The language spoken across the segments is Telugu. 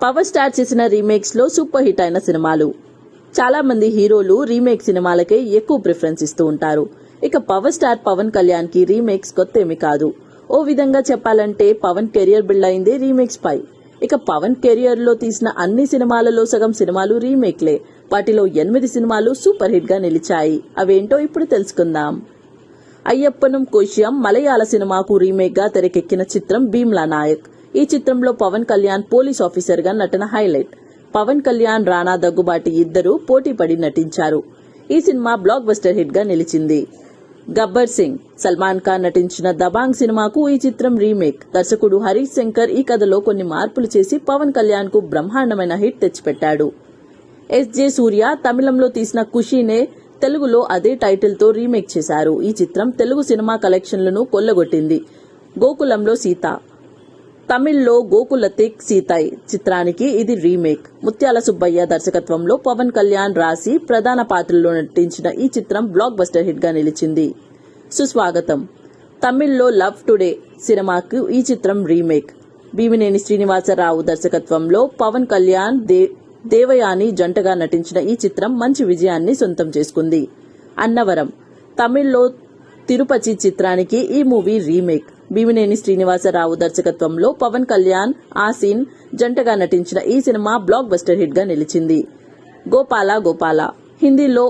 పవర్ స్టార్ చేసిన రీమేక్స్ లో సూపర్ హిట్ అయిన సినిమాలు. చాలా మంది హీరోలు రీమేక్ సినిమాలకే ఎక్కువ ప్రిఫరెన్స్ ఇస్తూ ఉంటారు. ఇక పవర్ స్టార్ పవన్ కళ్యాణ్ కి రీమేక్స్ కొత్త ఏమి కాదు. ఓ విధంగా చెప్పాలంటే పవన్ కెరియర్ బిల్డ్ అయిందే రీమేక్స్ పై. ఇక పవన్ కెరియర్ లో తీసిన అన్ని సినిమాలలో సగం సినిమాలు రీమేక్లే. వాటిలో 8 సినిమాలు సూపర్ హిట్ గా నిలిచాయి. అవేంటో ఇప్పుడు తెలుసుకుందాం. అయ్యప్పనం కోశ్యం మలయాళ సినిమాకు రీమేక్ గా తెరకెక్కిన చిత్రం భీమ్లా నాయక్. ఈ చిత్రంలో పవన్ కళ్యాణ్ పోలీస్ ఆఫీసర్ గా నటన హైలైట్. పవన్ కళ్యాణ్, రానా దగ్గుబాటి ఇద్దరు పోటీ పడి నటించారు. ఈ సినిమా బ్లాక్ బస్టర్ హిట్ గా నిలిచింది. గబ్బర్ సింగ్, సల్మాన్ ఖాన్ నటించిన దబాంగ్ సినిమాకు ఈ చిత్రం రీమేక్. దర్శకుడు హరీష్ శంకర్ ఈ కథలో కొన్ని మార్పులు చేసి పవన్ కళ్యాణ్ కు బ్రహ్మాండమైన హిట్ తెచ్చిపెట్టాడు. ఎస్జే సూర్య తమిళంలో తీసిన ఖుషీనే తెలుగులో అదే టైటిల్ తో రీమేక్ చేశారు. ఈ చిత్రం తెలుగు సినిమా కలెక్షన్లను కొల్లగొట్టింది. గోకులంలో సీత, తమిళ్లో గోకులతిక్ సీతై చిత్రానికి ఇది రీమేక్. ముత్యాల సుబ్బయ్య దర్శకత్వంలో పవన్ కళ్యాణ్ రాసి ప్రధాన పాత్రలో నటించిన ఈ చిత్రం బ్లాక్ బస్టర్ హిట్ గా నిలిచింది. సుస్వాగతం, తమిళ్లో లవ్ టుడే సినిమాకు ఈ చిత్రం రీమేక్. భీమినేని శ్రీనివాసరావు దర్శకత్వంలో పవన్ కళ్యాణ్, దేవయాని జంటగా నటించిన ఈ చిత్రం మంచి విజయాన్ని సొంతం చేసుకుంది. అన్నవరం, తమిళ్లో తిరుపతి చిత్రానికి ఈ మూవీ రీమేక్. భీమినేని శ్రీనివాసరావు దర్శకత్వంలో పవన్ కళ్యాణ్, ఆసిన్ జంటగా నటించిన ఈ సినిమా బ్లాక్ బస్టర్ హిట్ గా నిలిచింది. గోపాల గోపాల, హిందీలో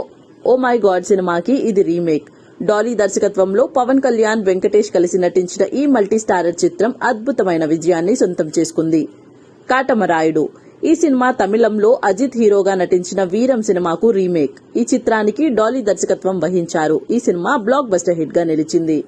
ఓ మై గాడ్ సినిమాకి ఇది రీమేక్. డాలీ దర్శకత్వంలో పవన్ కళ్యాణ్, వెంకటేష్ కలిసి నటించిన ఈ మల్టీ స్టారర్ చిత్రం అద్భుతమైన విజయాన్ని సొంతం చేసుకుంది. కాటమరాయుడు, ఈ సినిమా తమిళంలో అజిత్ హీరోగా నటించిన వీరం సినిమాకు రీమేక్. ఈ చిత్రానికి డాలీ దర్శకత్వం వహించారు. ఈ సినిమా బ్లాక్ బస్టర్ హిట్ గా నిలిచింది.